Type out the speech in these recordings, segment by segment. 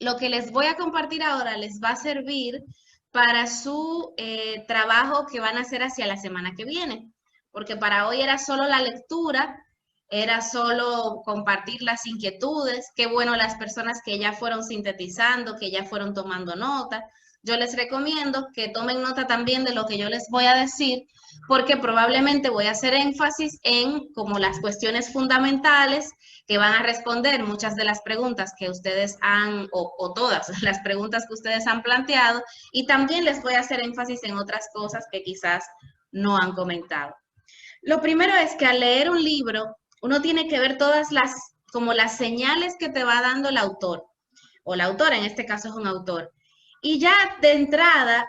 lo que les voy a compartir ahora les va a servir para su trabajo que van a hacer hacia la semana que viene, porque para hoy era solo la lectura, era solo compartir las inquietudes, qué bueno las personas que ya fueron sintetizando, que ya fueron tomando nota. Yo les recomiendo que tomen nota también de lo que yo les voy a decir, porque probablemente voy a hacer énfasis en como las cuestiones fundamentales que van a responder muchas de las preguntas que ustedes han, o todas las preguntas que ustedes han planteado, y también les voy a hacer énfasis en otras cosas que quizás no han comentado. Lo primero es que al leer un libro, uno tiene que ver todas como las señales que te va dando el autor, o la autora, en este caso es un autor. Y ya de entrada,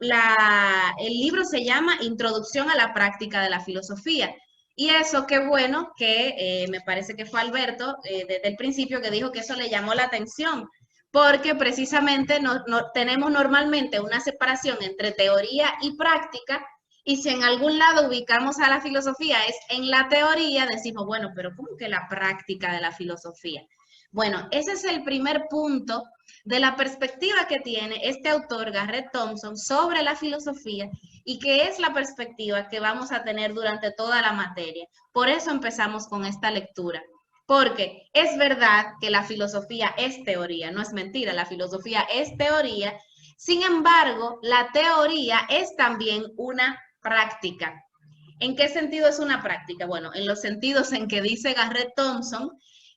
el libro se llama Introducción a la práctica de la filosofía. Y eso, qué bueno que me parece que fue Alberto desde el principio que dijo que eso le llamó la atención, porque precisamente no tenemos normalmente una separación entre teoría y práctica, y si en algún lado ubicamos a la filosofía es en la teoría, decimos, bueno, pero ¿cómo que la práctica de la filosofía? Bueno, ese es el primer punto de la perspectiva que tiene este autor, Garrett Thompson, sobre la filosofía y que es la perspectiva que vamos a tener durante toda la materia. Por eso empezamos con esta lectura. Porque es verdad que la filosofía es teoría, no es mentira, la filosofía es teoría. Sin embargo, la teoría es también una práctica. ¿En qué sentido es una práctica? Bueno, en los sentidos en que dice Garrett Thompson,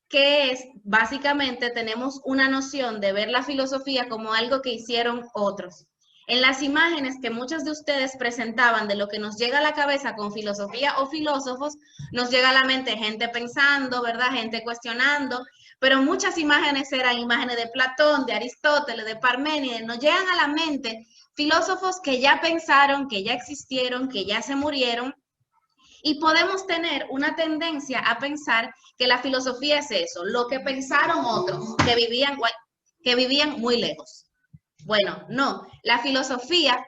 que es básicamente tenemos una noción de ver la filosofía como algo que hicieron otros. En las imágenes que muchos de ustedes presentaban de lo que nos llega a la cabeza con filosofía o filósofos, nos llega a la mente gente pensando, ¿verdad? Gente cuestionando, pero muchas imágenes eran imágenes de Platón, de Aristóteles, de Parménides, nos llegan a la mente filósofos que ya pensaron, que ya existieron, que ya se murieron, y podemos tener una tendencia a pensar que la filosofía es eso, lo que pensaron otros que vivían muy lejos. Bueno, no, la filosofía,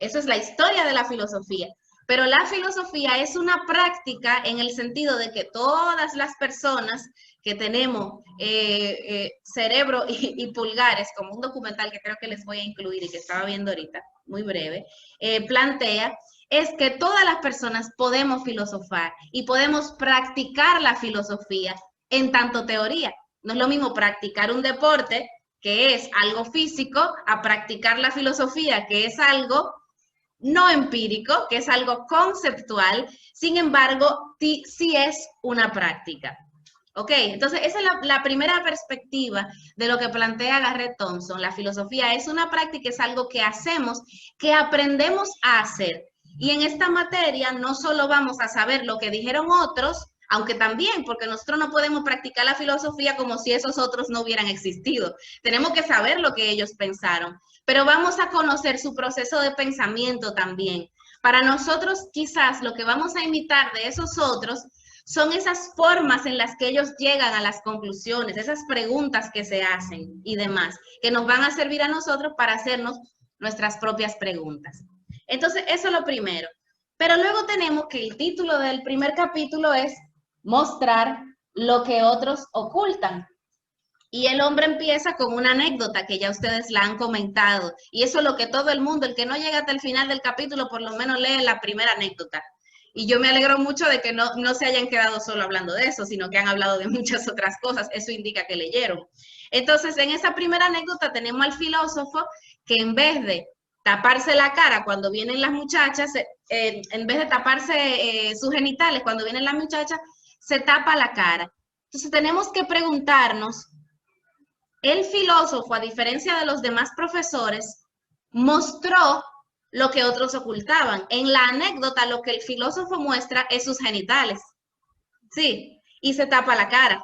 eso es la historia de la filosofía, pero la filosofía es una práctica en el sentido de que todas las personas que tenemos cerebro y pulgares, como un documental que creo que les voy a incluir y que estaba viendo ahorita, muy breve, plantea, es que todas las personas podemos filosofar y podemos practicar la filosofía en tanto teoría. No es lo mismo practicar un deporte, que es algo físico, a practicar la filosofía, que es algo no empírico, que es algo conceptual, sin embargo, sí es una práctica. ¿Ok? Entonces, esa es la primera perspectiva de lo que plantea Garrett Thompson. La filosofía es una práctica, es algo que hacemos, que aprendemos a hacer. Y en esta materia no solo vamos a saber lo que dijeron otros, aunque también, porque nosotros no podemos practicar la filosofía como si esos otros no hubieran existido. Tenemos que saber lo que ellos pensaron, pero vamos a conocer su proceso de pensamiento también. Para nosotros, quizás lo que vamos a imitar de esos otros son esas formas en las que ellos llegan a las conclusiones, esas preguntas que se hacen y demás, que nos van a servir a nosotros para hacernos nuestras propias preguntas. Entonces, eso es lo primero. Pero luego tenemos que el título del primer capítulo es mostrar lo que otros ocultan. Y el hombre empieza con una anécdota que ya ustedes la han comentado. Y eso es lo que todo el mundo, el que no llega hasta el final del capítulo, por lo menos lee la primera anécdota. Y yo me alegro mucho de que no se hayan quedado solo hablando de eso, sino que han hablado de muchas otras cosas. Eso indica que leyeron. Entonces, en esa primera anécdota tenemos al filósofo que en vez de taparse la cara cuando vienen las muchachas, en vez de taparse sus genitales cuando vienen las muchachas, se tapa la cara. Entonces, tenemos que preguntarnos, el filósofo, a diferencia de los demás profesores, mostró lo que otros ocultaban. En la anécdota, lo que el filósofo muestra es sus genitales. Sí, y se tapa la cara.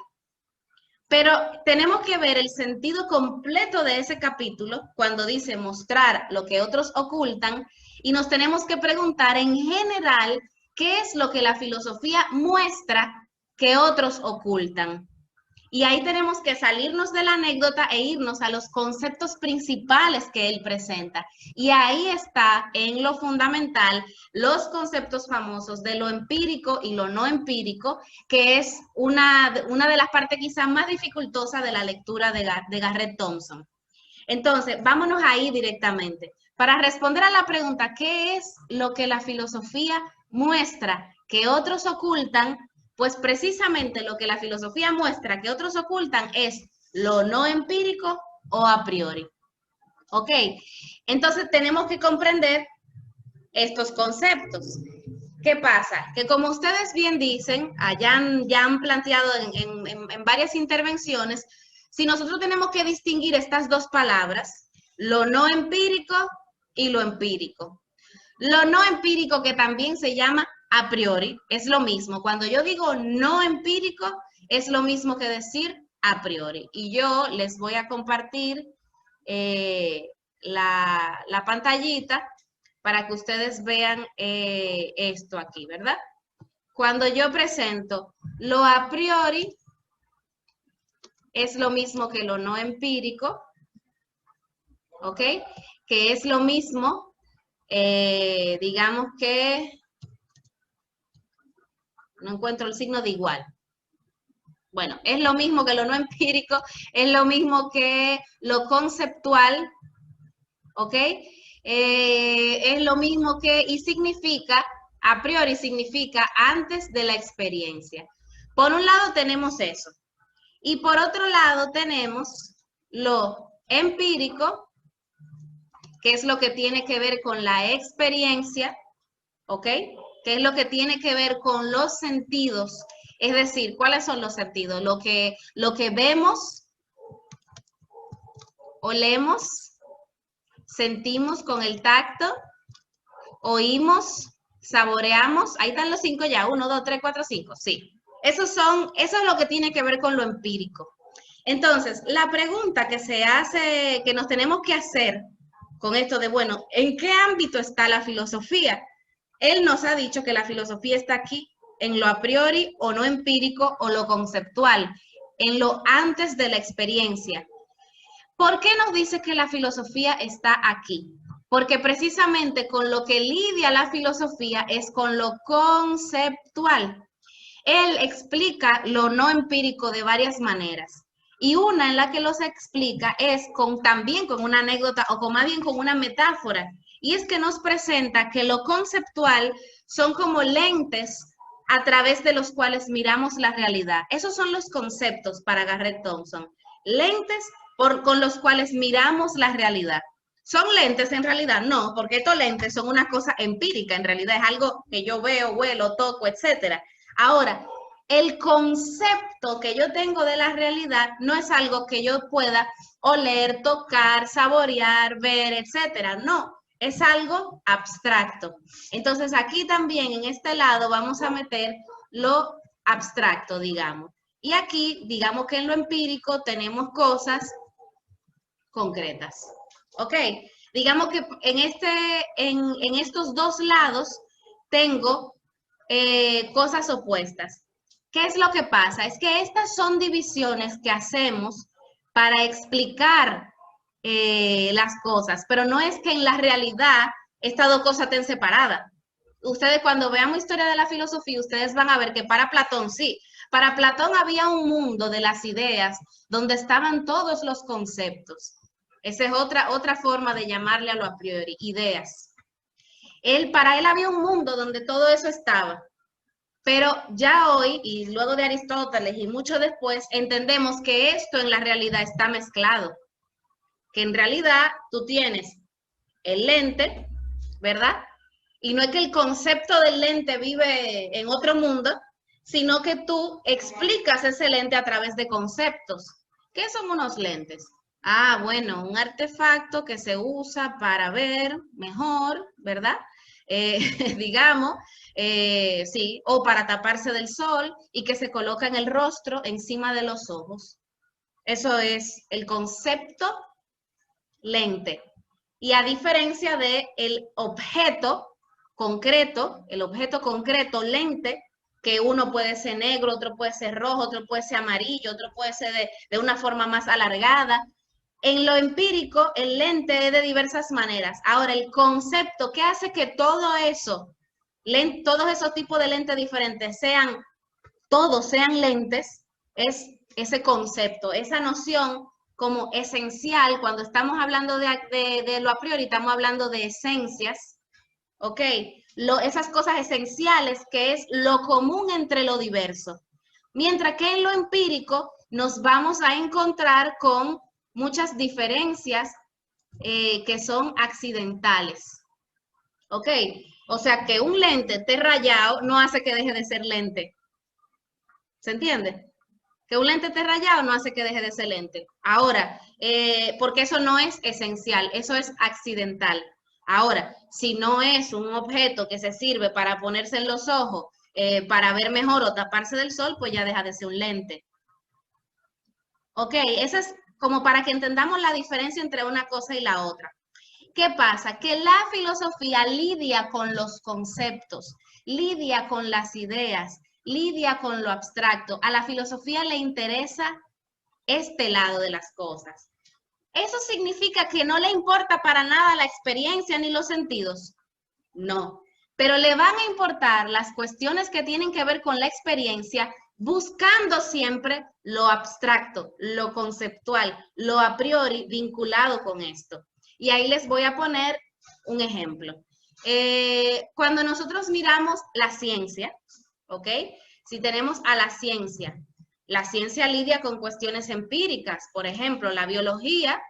Pero tenemos que ver el sentido completo de ese capítulo cuando dice mostrar lo que otros ocultan y nos tenemos que preguntar en general qué es lo que la filosofía muestra que otros ocultan. Y ahí tenemos que salirnos de la anécdota e irnos a los conceptos principales que él presenta. Y ahí está, en lo fundamental, los conceptos famosos de lo empírico y lo no empírico, que es una de las partes quizás más dificultosas de la lectura de Garrett Thompson. Entonces, vámonos ahí directamente. Para responder a la pregunta, ¿qué es lo que la filosofía muestra que otros ocultan? Pues precisamente lo que la filosofía muestra que otros ocultan es lo no empírico o a priori. ¿Ok? Entonces tenemos que comprender estos conceptos. ¿Qué pasa? Que como ustedes bien dicen, ya han planteado en varias intervenciones, si nosotros tenemos que distinguir estas dos palabras, lo no empírico y lo empírico. Lo no empírico, que también se llama a priori, es lo mismo. Cuando yo digo no empírico, es lo mismo que decir a priori. Y yo les voy a compartir la pantallita para que ustedes vean esto aquí, ¿verdad? Cuando yo presento lo a priori, es lo mismo que lo no empírico, ¿ok? Que es lo mismo, digamos que, no encuentro el signo de igual. Bueno, es lo mismo que lo no empírico, es lo mismo que lo conceptual, ¿ok? Es lo mismo que, y significa, a priori significa antes de la experiencia. Por un lado tenemos eso. Y por otro lado tenemos lo empírico, que es lo que tiene que ver con la experiencia, ¿ok? Que es lo que tiene que ver con los sentidos. Es decir, ¿cuáles son los sentidos? Lo que vemos, olemos, sentimos con el tacto, oímos, saboreamos. Ahí están los 5 ya. 1, 2, 3, 4, 5. Sí. Eso es lo que tiene que ver con lo empírico. Entonces, la pregunta que se hace, que nos tenemos que hacer con esto de, bueno, ¿en qué ámbito está la filosofía? Él nos ha dicho que la filosofía está aquí, en lo a priori o no empírico o lo conceptual, en lo antes de la experiencia. ¿Por qué nos dice que la filosofía está aquí? Porque precisamente con lo que lidia la filosofía es con lo conceptual. Él explica lo no empírico de varias maneras. Y una en la que los explica es también con una anécdota o más bien con una metáfora. Y es que nos presenta que lo conceptual son como lentes a través de los cuales miramos la realidad. Esos son los conceptos para Garrett Thompson. Lentes con los cuales miramos la realidad. ¿Son lentes en realidad? No, porque estos lentes son una cosa empírica, en realidad es algo que yo veo, huelo, toco, etcétera. Ahora, el concepto que yo tengo de la realidad no es algo que yo pueda oler, tocar, saborear, ver, etcétera. No, es algo abstracto. Entonces, aquí también en este lado vamos a meter lo abstracto, digamos. Y aquí, digamos que en lo empírico tenemos cosas concretas. ¿Ok? Digamos que en estos dos lados tengo cosas opuestas. ¿Qué es lo que pasa? Es que estas son divisiones que hacemos para explicar las cosas, pero no es que en la realidad estas dos cosas estén separadas. Ustedes cuando veamos historia de la filosofía, ustedes van a ver que para Platón sí. Para Platón había un mundo de las ideas donde estaban todos los conceptos. Esa es otra forma de llamarle a lo a priori, ideas. Para él había un mundo donde todo eso estaba. Pero ya hoy, y luego de Aristóteles y mucho después, entendemos que esto en la realidad está mezclado. Que en realidad tú tienes el lente, ¿verdad? Y no es que el concepto del lente vive en otro mundo, sino que tú explicas ese lente a través de conceptos. ¿Qué son unos lentes? Ah, bueno, un artefacto que se usa para ver mejor, ¿verdad? Digamos, sí, o para taparse del sol y que se coloca en el rostro encima de los ojos. Eso es el concepto lente. Y a diferencia de el objeto concreto lente, que uno puede ser negro, otro puede ser rojo, otro puede ser amarillo, otro puede ser de una forma más alargada. En lo empírico, el lente es de diversas maneras. Ahora, el concepto, ¿qué hace que todo eso, todos esos tipos de lentes diferentes todos sean lentes? Es ese concepto, esa noción como esencial. Cuando estamos hablando de lo a priori, estamos hablando de esencias, ¿ok? Esas cosas esenciales que es lo común entre lo diverso. Mientras que en lo empírico nos vamos a encontrar con muchas diferencias que son accidentales. ¿Ok? O sea que un lente esté rayado no hace que deje de ser lente. ¿Se entiende? Que un lente esté rayado no hace que deje de ser lente. Ahora, porque eso no es esencial, eso es accidental. Ahora, si no es un objeto que se sirve para ponerse en los ojos, para ver mejor o taparse del sol, pues ya deja de ser un lente. Ok, eso es como para que entendamos la diferencia entre una cosa y la otra. ¿Qué pasa? Que la filosofía lidia con los conceptos, lidia con las ideas, lidia con lo abstracto. A la filosofía le interesa este lado de las cosas. ¿Eso significa que no le importa para nada la experiencia ni los sentidos? No, pero le van a importar las cuestiones que tienen que ver con la experiencia, buscando siempre lo abstracto, lo conceptual, lo a priori vinculado con esto. Y ahí les voy a poner un ejemplo. Cuando nosotros miramos la ciencia, ¿ok? Si tenemos a la ciencia lidia con cuestiones empíricas, por ejemplo, la biología,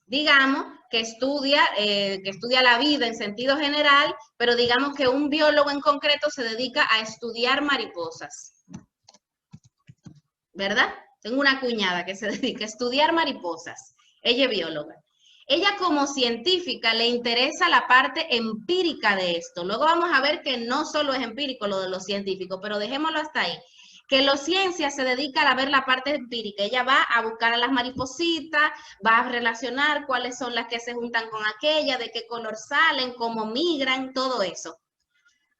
digamos, que estudia la vida en sentido general, pero digamos que un biólogo en concreto se dedica a estudiar mariposas, ¿verdad? Tengo una cuñada que se dedica a estudiar mariposas, ella es bióloga. Ella como científica le interesa la parte empírica de esto. Luego vamos a ver que no solo es empírico lo de los científicos, pero dejémoslo hasta ahí. Que la ciencia se dedica a ver la parte empírica. Ella va a buscar a las maripositas, va a relacionar cuáles son las que se juntan con aquella, de qué color salen, cómo migran, todo eso.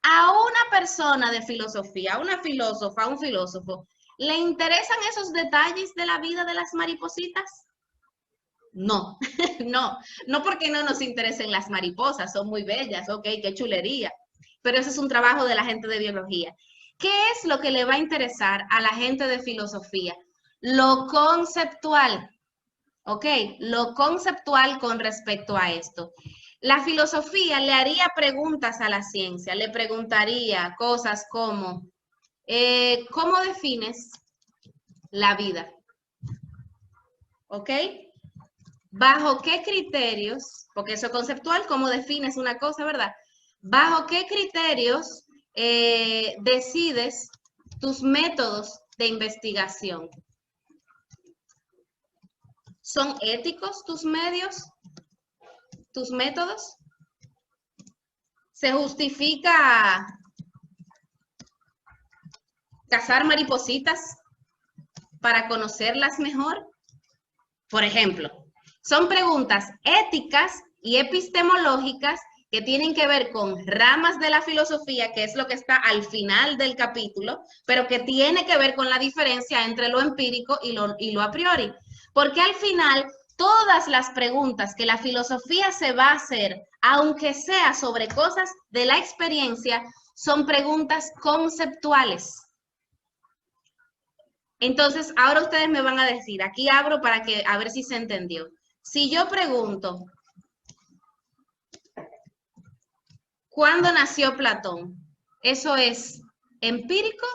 A una persona de filosofía, a una filósofa, a un filósofo, ¿le interesan esos detalles de la vida de las maripositas? No, no porque no nos interesen las mariposas, son muy bellas, ok, qué chulería, pero ese es un trabajo de la gente de biología. ¿Qué es lo que le va a interesar a la gente de filosofía? Lo conceptual, ok, lo conceptual con respecto a esto. La filosofía le haría preguntas a la ciencia, le preguntaría cosas como, ¿cómo defines la vida? ¿Ok? ¿Bajo qué criterios, porque eso es conceptual, cómo defines una cosa, ¿verdad? ¿Bajo qué criterios decides tus métodos de investigación? ¿Son éticos tus medios, tus métodos? ¿Se justifica cazar maripositas para conocerlas mejor? Por ejemplo, son preguntas éticas y epistemológicas que tienen que ver con ramas de la filosofía, que es lo que está al final del capítulo, pero que tiene que ver con la diferencia entre lo empírico y lo a priori. Porque al final, todas las preguntas que la filosofía se va a hacer, aunque sea sobre cosas de la experiencia, son preguntas conceptuales. Entonces, ahora ustedes me van a decir, aquí abro para que a ver si se entendió. Si yo pregunto, ¿cuándo nació Platón? ¿Eso es empírico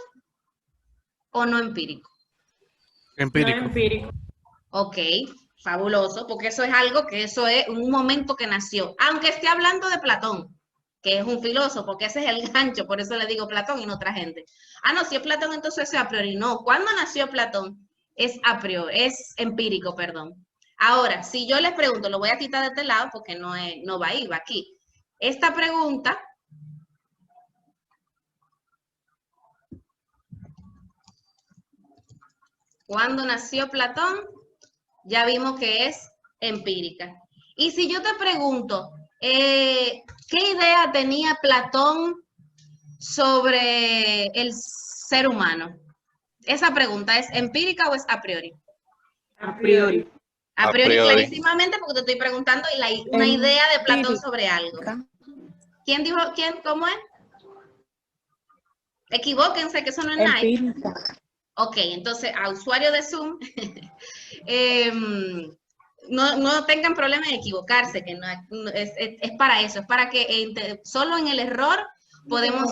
o no empírico? Empírico. No empírico. Ok, fabuloso, porque eso es algo que eso es un momento que nació. Aunque esté hablando de Platón, que es un filósofo, porque ese es el gancho, por eso le digo Platón y no otra gente. Ah, no, si es Platón, entonces es a priori. No, ¿cuándo nació Platón? Es a priori, es empírico, perdón. Ahora, si yo les pregunto, lo voy a quitar de este lado porque no va ahí, va aquí. Esta pregunta ¿cuándo nació Platón? Ya vimos que es empírica. Y si yo te pregunto, ¿qué idea tenía Platón sobre el ser humano? ¿Esa pregunta es empírica o es a priori? A priori. A priori, clarísimamente, porque te estoy preguntando una idea de Platón sobre algo. ¿Quién dijo? ¿Quién? ¿Cómo es? Equivóquense, que eso no es nada. Ok, entonces, a usuario de Zoom, no tengan problema en equivocarse, que es para eso, es para que solo en el error podemos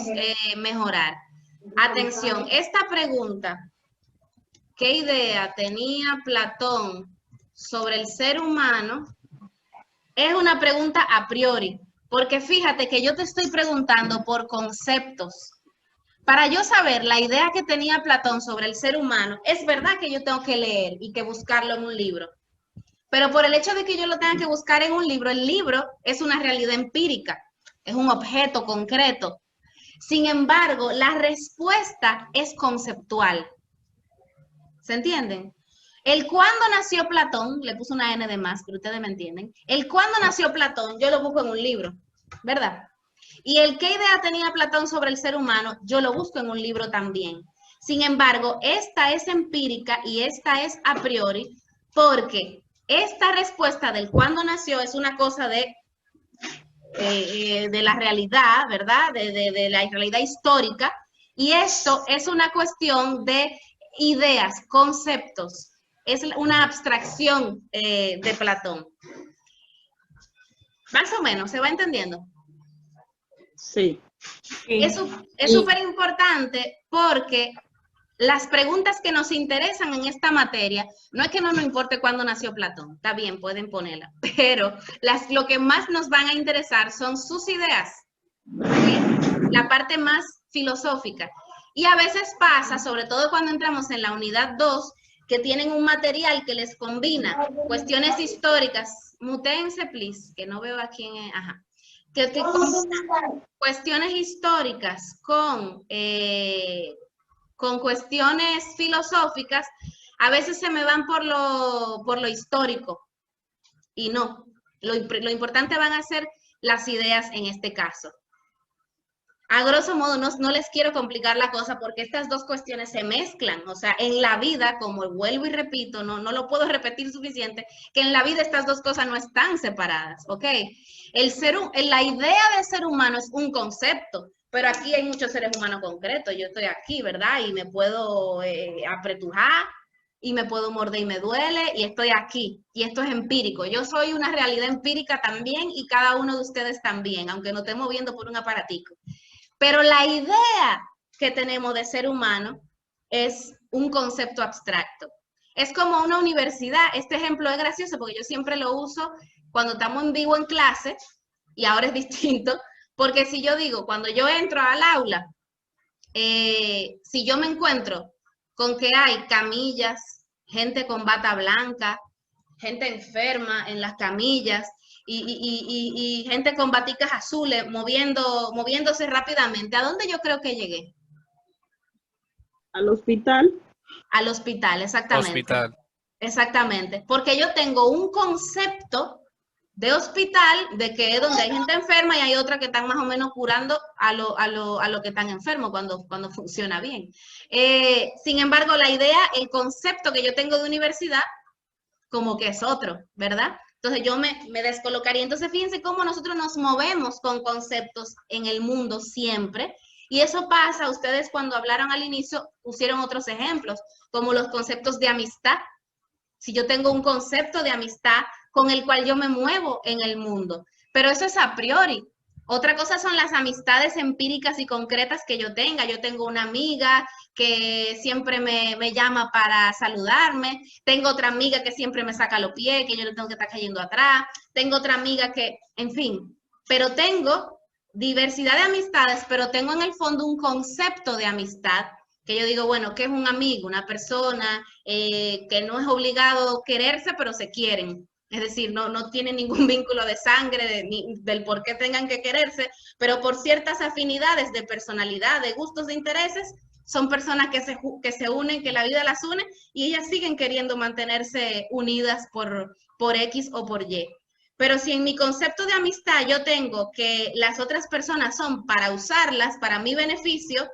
mejorar. Atención, esta pregunta, ¿qué idea tenía Platón sobre el ser humano? Es una pregunta a priori, porque fíjate que yo te estoy preguntando por conceptos. Para yo saber la idea que tenía Platón sobre el ser humano, es verdad que yo tengo que leer y que buscarlo en un libro. Pero por el hecho de que yo lo tenga que buscar en un libro, el libro es una realidad empírica, es un objeto concreto. Sin embargo, la respuesta es conceptual. ¿Se entienden? El cuándo nació Platón, le puse una N de más, pero ustedes me entienden. El cuándo nació Platón, yo lo busco en un libro, ¿verdad? Y el qué idea tenía Platón sobre el ser humano, yo lo busco en un libro también. Sin embargo, esta es empírica y esta es a priori, porque esta respuesta del cuándo nació es una cosa de la realidad, ¿verdad? De la realidad histórica, y esto es una cuestión de ideas, conceptos, es una abstracción de Platón. Más o menos, ¿se va entendiendo? Sí. Es súper importante porque las preguntas que nos interesan en esta materia, no es que no nos importe cuándo nació Platón, está bien, pueden ponerla, pero lo que más nos van a interesar son sus ideas, la parte más filosófica. Y a veces pasa, sobre todo cuando entramos en la unidad 2, que tienen un material que les combina cuestiones históricas. Mutéense, please, que no veo a quién es. Ajá. Que combina cuestiones históricas con cuestiones filosóficas. A veces se me van por lo histórico. Y no. Lo importante van a ser las ideas en este caso. A grosso modo, no les quiero complicar la cosa porque estas dos cuestiones se mezclan. O sea, en la vida, como vuelvo y repito, no lo puedo repetir suficiente, que en la vida estas dos cosas no están separadas, ¿ok? La idea de ser humano es un concepto, pero aquí hay muchos seres humanos concretos. Yo estoy aquí, ¿verdad? Y me puedo apretujar, y me puedo morder y me duele, y estoy aquí. Y esto es empírico. Yo soy una realidad empírica también, y cada uno de ustedes también, aunque nos estemos viendo por un aparatico. Pero la idea que tenemos de ser humano es un concepto abstracto. Es como una universidad. Este ejemplo es gracioso porque yo siempre lo uso cuando estamos en vivo en clase, y ahora es distinto, porque si yo digo, cuando yo entro al aula, si yo me encuentro con que hay camillas, gente con bata blanca, gente enferma en las camillas, y gente con baticas azules moviéndose rápidamente. ¿A dónde yo creo que llegué? Al hospital. Al hospital, exactamente. Hospital. Exactamente, porque yo tengo un concepto de hospital, de que es donde hay gente enferma y hay otra que están más o menos curando a lo que están enfermos cuando funciona bien. Sin embargo, la idea, el concepto que yo tengo de universidad, como que es otro, ¿verdad? Entonces yo me descolocaría. Entonces fíjense cómo nosotros nos movemos con conceptos en el mundo siempre. Y eso pasa, ustedes cuando hablaron al inicio pusieron otros ejemplos, como los conceptos de amistad. Si yo tengo un concepto de amistad con el cual yo me muevo en el mundo, pero eso es a priori. Otra cosa son las amistades empíricas y concretas que yo tenga. Yo tengo una amiga que siempre me llama para saludarme. Tengo otra amiga que siempre me saca los pies, que yo le tengo que estar cayendo atrás. Tengo otra amiga que, en fin, pero tengo diversidad de amistades, pero tengo en el fondo un concepto de amistad que yo digo, bueno, ¿qué es un amigo? Una persona que no es obligado quererse, pero se quieren. Es decir, no tienen ningún vínculo de sangre, del por qué tengan que quererse, pero por ciertas afinidades de personalidad, de gustos, de intereses, son personas que se unen, que la vida las une, y ellas siguen queriendo mantenerse unidas por X o por Y. Pero si en mi concepto de amistad yo tengo que las otras personas son para usarlas para mi beneficio,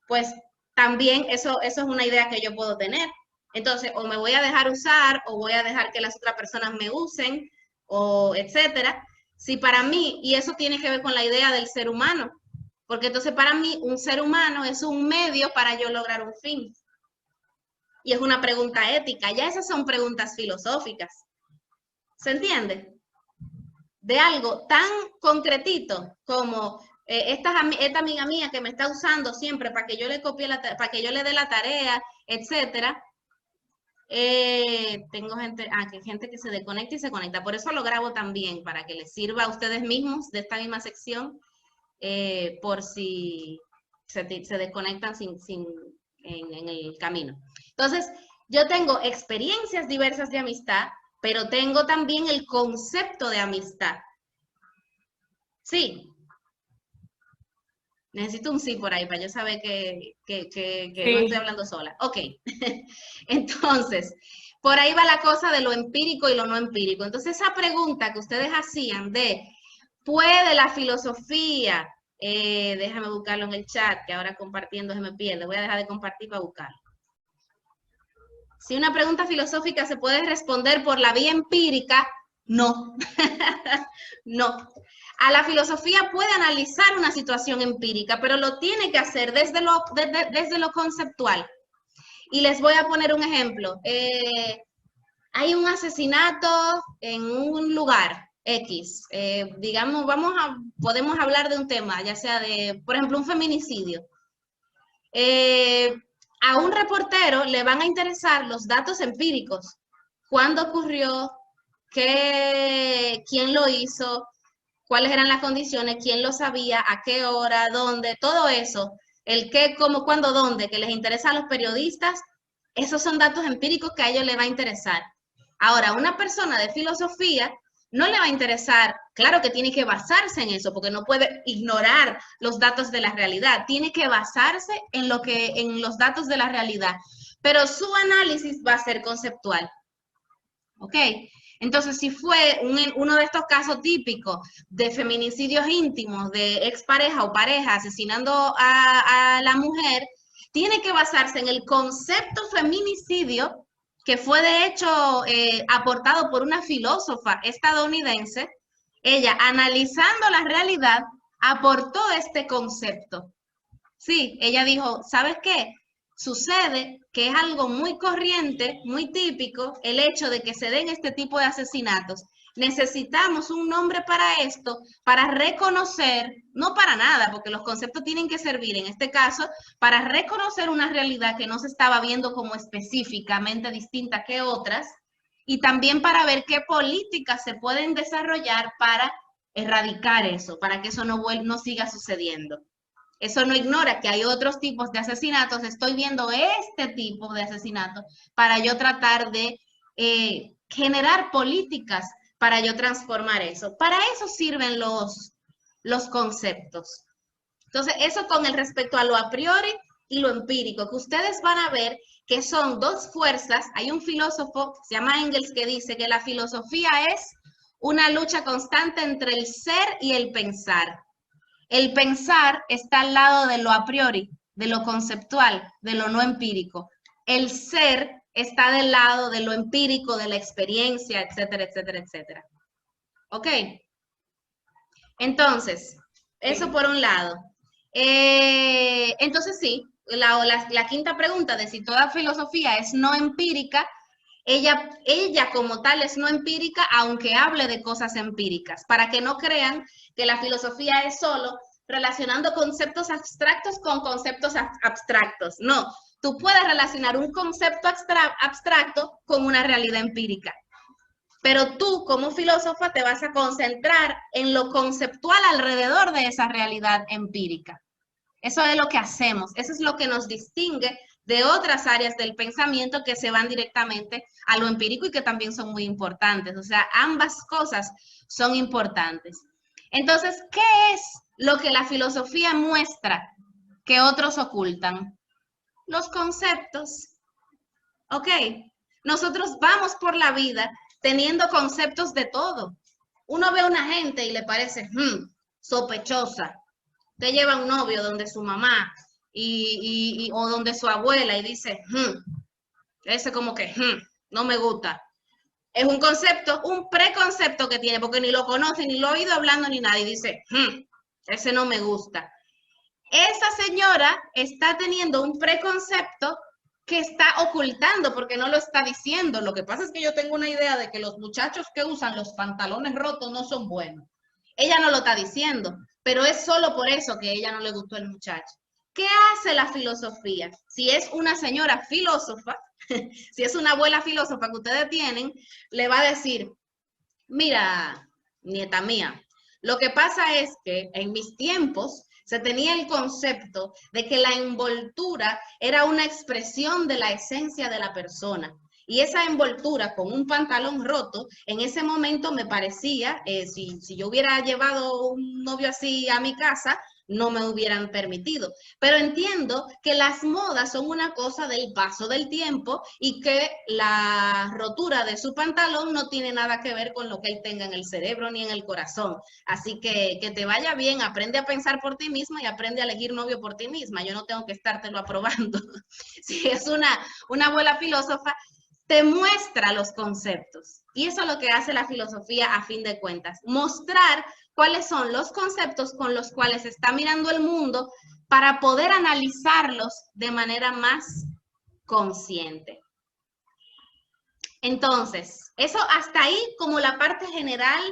pues también eso es una idea que yo puedo tener. Entonces, o me voy a dejar usar, o voy a dejar que las otras personas me usen, o etcétera. Si para mí, y eso tiene que ver con la idea del ser humano, porque entonces para mí un ser humano es un medio para yo lograr un fin. Y es una pregunta ética, ya esas son preguntas filosóficas. ¿Se entiende? De algo tan concretito como esta amiga mía que me está usando siempre para que yo le copie para que yo le dé la tarea, etcétera. Tengo gente que se desconecta y se conecta. Por eso lo grabo también, para que les sirva a ustedes mismos de esta misma sección, por si se desconectan en el camino. Entonces, yo tengo experiencias diversas de amistad, pero tengo también el concepto de amistad. Sí. Necesito un sí por ahí para yo saber que no estoy hablando sola. Ok. Entonces, por ahí va la cosa de lo empírico y lo no empírico. Entonces, esa pregunta que ustedes hacían de, ¿puede la filosofía? Déjame buscarlo en el chat, que ahora compartiendo se me pierde. Voy a dejar de compartir para buscarlo. Si una pregunta filosófica se puede responder por la vía empírica, no. No. A la filosofía puede analizar una situación empírica, pero lo tiene que hacer desde lo conceptual. Y les voy a poner un ejemplo. Hay un asesinato en un lugar X. Digamos, podemos hablar de un tema, ya sea de, por ejemplo, un feminicidio. A un reportero le van a interesar los datos empíricos. ¿Cuándo ocurrió? ¿Quién lo hizo? ¿Cuáles eran las condiciones? ¿Quién lo sabía? ¿A qué hora? ¿Dónde? Todo eso. El qué, cómo, cuándo, dónde, que les interesa a los periodistas. Esos son datos empíricos que a ellos les va a interesar. Ahora, una persona de filosofía no le va a interesar, claro que tiene que basarse en eso, porque no puede ignorar los datos de la realidad, tiene que basarse en los datos de la realidad, pero su análisis va a ser conceptual. ¿Ok? Entonces, si fue uno de estos casos típicos de feminicidios íntimos, de expareja o pareja asesinando a la mujer, tiene que basarse en el concepto feminicidio, que fue de hecho aportado por una filósofa estadounidense. Ella, analizando la realidad, aportó este concepto. Sí, ella dijo, ¿sabes qué? Sucede que es algo muy corriente, muy típico, el hecho de que se den este tipo de asesinatos. Necesitamos un nombre para esto, para reconocer, no para nada, porque los conceptos tienen que servir, en este caso, para reconocer una realidad que no se estaba viendo como específicamente distinta que otras, y también para ver qué políticas se pueden desarrollar para erradicar eso, para que eso no siga sucediendo. Eso no ignora que hay otros tipos de asesinatos. Estoy viendo este tipo de asesinatos para yo tratar de generar políticas para yo transformar eso. Para eso sirven los conceptos. Entonces, eso con el respecto a lo a priori y lo empírico, que ustedes van a ver que son dos fuerzas. Hay un filósofo, se llama Engels, que dice que la filosofía es una lucha constante entre el ser y el pensar. El pensar está al lado de lo a priori, de lo conceptual, de lo no empírico. El ser está del lado de lo empírico, de la experiencia, etcétera, etcétera, etcétera. ¿Ok? Entonces, eso por un lado. Entonces sí, la quinta pregunta de si toda filosofía es no empírica, ella como tal es no empírica, aunque hable de cosas empíricas, para que no crean que la filosofía es solo relacionando conceptos abstractos con conceptos abstractos. No, tú puedes relacionar un concepto abstracto con una realidad empírica. Pero tú, como filósofa, te vas a concentrar en lo conceptual alrededor de esa realidad empírica. Eso es lo que hacemos, eso es lo que nos distingue de otras áreas del pensamiento que se van directamente a lo empírico y que también son muy importantes. O sea, ambas cosas son importantes. Entonces, ¿qué es lo que la filosofía muestra que otros ocultan? Los conceptos. ¿Ok? Nosotros vamos por la vida teniendo conceptos de todo. Uno ve a una gente y le parece sospechosa. Usted lleva un novio donde su mamá o donde su abuela y dice, ese como que, no me gusta. Es un concepto, un preconcepto que tiene, porque ni lo conoce, ni lo ha oído hablando, ni nada, y dice, ese no me gusta. Esa señora está teniendo un preconcepto que está ocultando porque no lo está diciendo. Lo que pasa es que yo tengo una idea de que los muchachos que usan los pantalones rotos no son buenos. Ella no lo está diciendo, pero es solo por eso que a ella no le gustó el muchacho. ¿Qué hace la filosofía? Si es una señora filósofa, si es una abuela filósofa que ustedes tienen, le va a decir, mira, nieta mía, lo que pasa es que en mis tiempos se tenía el concepto de que la envoltura era una expresión de la esencia de la persona. Y esa envoltura con un pantalón roto, en ese momento me parecía, si yo hubiera llevado un novio así a mi casa, no me hubieran permitido. Pero entiendo que las modas son una cosa del paso del tiempo y que la rotura de su pantalón no tiene nada que ver con lo que él tenga en el cerebro ni en el corazón. Así que te vaya bien, aprende a pensar por ti misma y aprende a elegir novio por ti misma. Yo no tengo que estártelo aprobando. Si es una abuela filósofa, te muestra los conceptos. Y eso es lo que hace la filosofía a fin de cuentas, mostrar cuáles son los conceptos con los cuales se está mirando el mundo para poder analizarlos de manera más consciente. Entonces, eso hasta ahí como la parte general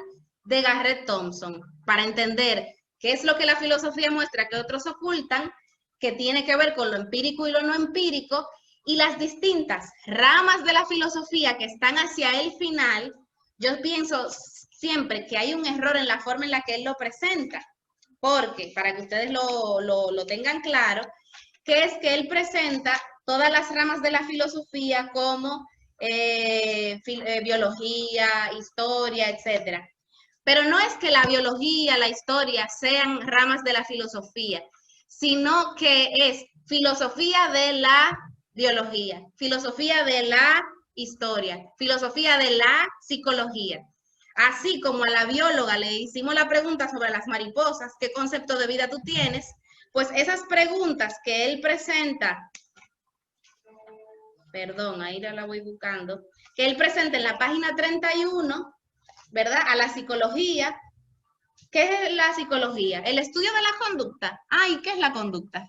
de Garrett Thompson, para entender qué es lo que la filosofía muestra que otros ocultan, que tiene que ver con lo empírico y lo no empírico, y las distintas ramas de la filosofía que están hacia el final. Yo pienso siempre que hay un error en la forma en la que él lo presenta, porque para que ustedes lo tengan claro, que es que él presenta todas las ramas de la filosofía como biología, historia, etcétera. Pero no es que la biología, la historia sean ramas de la filosofía, sino que es filosofía de la biología, filosofía de la historia, filosofía de la psicología. Así como a la bióloga le hicimos la pregunta sobre las mariposas, ¿qué concepto de vida tú tienes? Pues esas preguntas que él presenta, perdón, ahí la voy buscando, que él presenta en la página 31, ¿verdad? A la psicología. ¿Qué es la psicología? El estudio de la conducta. ¿Y qué es la conducta?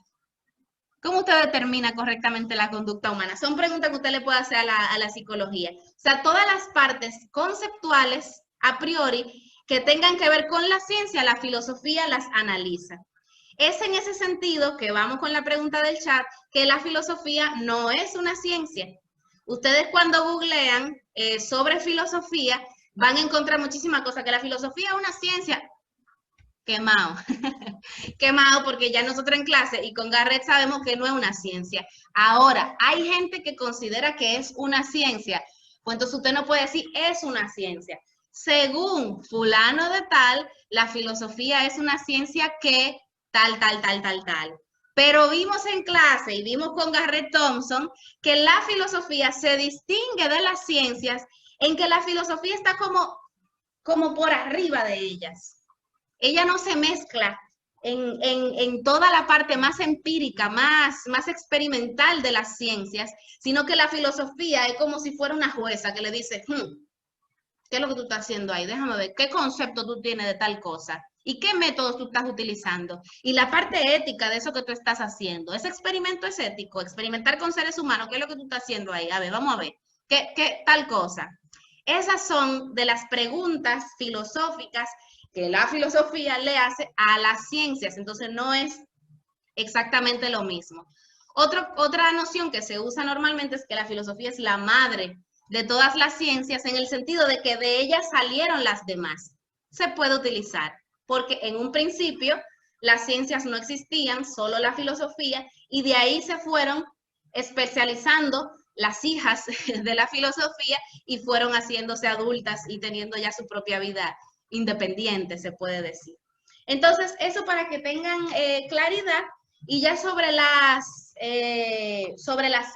¿Cómo usted determina correctamente la conducta humana? Son preguntas que usted le puede hacer a la psicología. O sea, todas las partes conceptuales a priori que tengan que ver con la ciencia, la filosofía las analiza. Es en ese sentido que vamos con la pregunta del chat, que la filosofía no es una ciencia. Ustedes cuando googlean sobre filosofía van a encontrar muchísimas cosas, que la filosofía es una ciencia. Quemado, quemado porque ya nosotros en clase y con Garrett sabemos que no es una ciencia. Ahora, hay gente que considera que es una ciencia, pues entonces usted no puede decir es una ciencia. Según fulano de tal, la filosofía es una ciencia que tal. Pero vimos en clase y vimos con Garrett Thompson que la filosofía se distingue de las ciencias en que la filosofía está como por arriba de ellas. Ella no se mezcla en toda la parte más empírica, más experimental de las ciencias, sino que la filosofía es como si fuera una jueza que le dice, ¿qué es lo que tú estás haciendo ahí? Déjame ver, ¿qué concepto tú tienes de tal cosa? ¿Y qué métodos tú estás utilizando? Y la parte ética de eso que tú estás haciendo, ese experimento es ético, experimentar con seres humanos, ¿qué es lo que tú estás haciendo ahí? A ver, vamos a ver, ¿qué tal cosa? Esas son de las preguntas filosóficas que la filosofía le hace a las ciencias, entonces no es exactamente lo mismo. Otra noción que se usa normalmente es que la filosofía es la madre de todas las ciencias en el sentido de que de ella salieron las demás. Se puede utilizar, porque en un principio las ciencias no existían, solo la filosofía, y de ahí se fueron especializando las hijas de la filosofía y fueron haciéndose adultas y teniendo ya su propia vida independiente, se puede decir. Entonces, eso para que tengan claridad. Y ya sobre las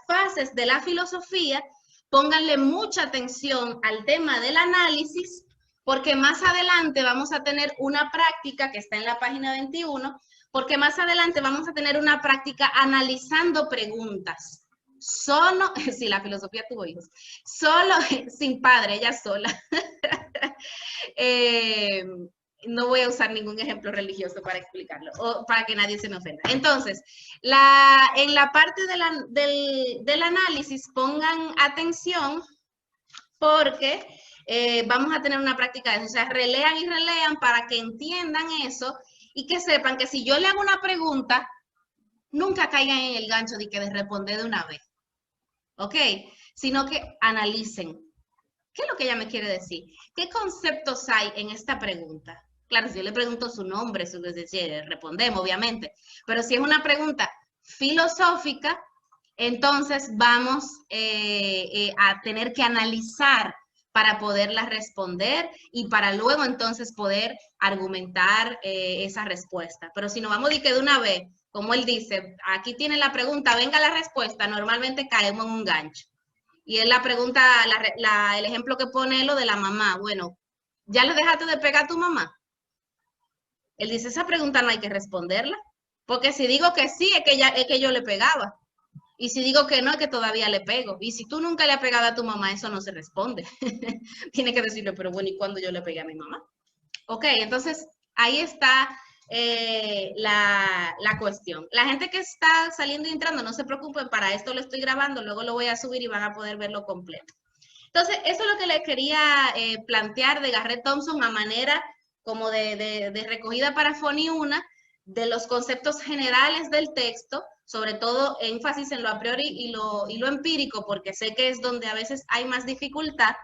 fases de la filosofía, pónganle mucha atención al tema del análisis, porque más adelante vamos a tener una práctica que está en la página 21, porque más adelante vamos a tener una práctica analizando preguntas. Solo, si la filosofía tuvo hijos, solo, sin padre, ella sola. No voy a usar ningún ejemplo religioso para explicarlo, o para que nadie se me ofenda. Entonces, en la parte del análisis, pongan atención, porque vamos a tener una práctica de eso. O sea, relean y relean para que entiendan eso y que sepan que si yo le hago una pregunta, nunca caigan en el gancho de que de responder de una vez. ¿Ok? Sino que analicen. ¿Qué es lo que ella me quiere decir? ¿Qué conceptos hay en esta pregunta? Claro, si yo le pregunto su nombre, respondemos, obviamente. Pero si es una pregunta filosófica, entonces vamos a tener que analizar para poderla responder y para luego entonces poder argumentar esa respuesta. Pero si nos vamos de una vez, como él dice, aquí tiene la pregunta, venga la respuesta, normalmente caemos en un gancho. Y él la pregunta, el ejemplo que pone lo de la mamá, bueno, ¿ya le dejaste de pegar a tu mamá? Él dice, esa pregunta no hay que responderla, porque si digo que sí, es que yo le pegaba. Y si digo que no, es que todavía le pego. Y si tú nunca le has pegado a tu mamá, eso no se responde. Tiene que decirle, pero bueno, ¿y cuándo yo le pegué a mi mamá? Ok, entonces ahí está la cuestión. La gente que está saliendo y entrando, no se preocupen, para esto lo estoy grabando, luego lo voy a subir y van a poder verlo completo. Entonces, eso es lo que le quería plantear de Garrett Thompson a manera como de recogida para Foni-1 de los conceptos generales del texto, sobre todo énfasis en lo a priori y lo empírico, porque sé que es donde a veces hay más dificultad,